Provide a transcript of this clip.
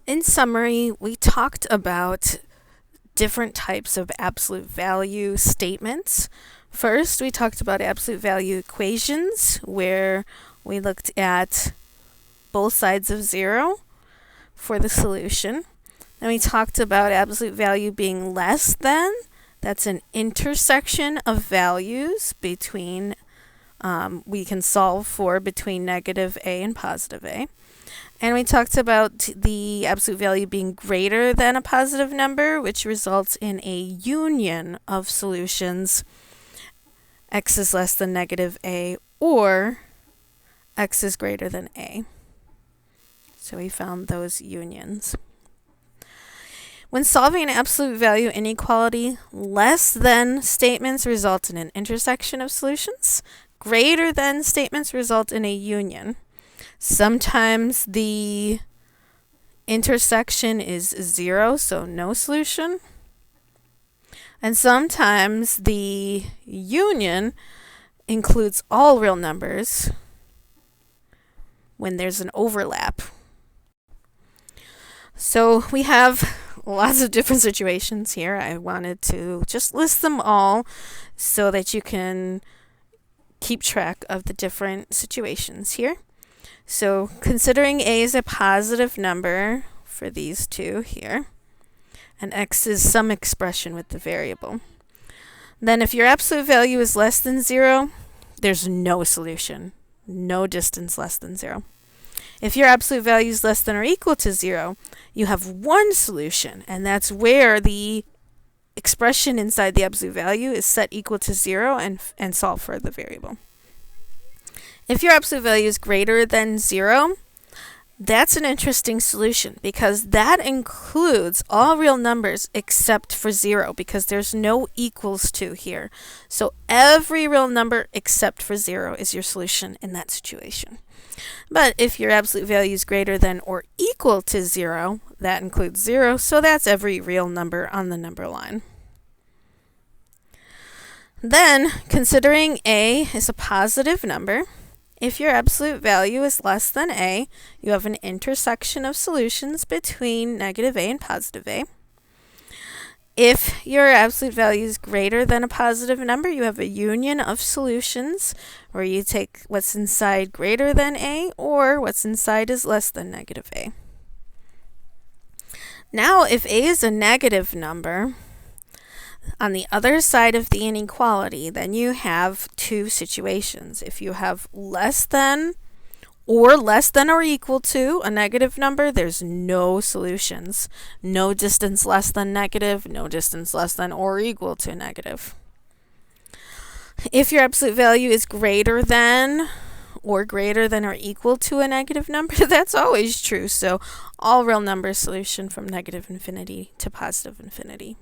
In summary, we talked about different types of absolute value statements. First, we talked about absolute value equations, where we looked at both sides of 0 for the solution. Then we talked about absolute value being less than. That's an intersection of values between, we can solve for between negative a and positive a. And we talked about the absolute value being greater than a positive number, which results in a union of solutions. X is less than negative a, or x is greater than a. So we found those unions. When solving an absolute value inequality, less than statements result in an intersection of solutions. Greater than statements result in a union. Sometimes the intersection is 0, so no solution. And sometimes the union includes all real numbers when there's an overlap. So we have lots of different situations here. I wanted to just list them all so that you can keep track of the different situations here. So considering a is a positive number for these two here, and x is some expression with the variable, then if your absolute value is less than 0, there's no solution, no distance less than 0. If your absolute value is less than or equal to 0, you have one solution, and that's where the expression inside the absolute value is set equal to 0 and solve for the variable. If your absolute value is greater than 0, that's an interesting solution because that includes all real numbers except for 0 because there's no equals to here. So every real number except for 0 is your solution in that situation. But if your absolute value is greater than or equal to 0, that includes 0, so that's every real number on the number line. Then, considering a is a positive number, if your absolute value is less than a, you have an intersection of solutions between negative a and positive a. If your absolute value is greater than a positive number, you have a union of solutions where you take what's inside greater than a or what's inside is less than negative a. Now, if a is a negative number, on the other side of the inequality, then you have two situations. If you have less than or equal to a negative number, there's no solutions. No distance less than negative, no distance less than or equal to negative. If your absolute value is greater than or equal to a negative number, that's always true. So all real numbers solution from negative infinity to positive infinity.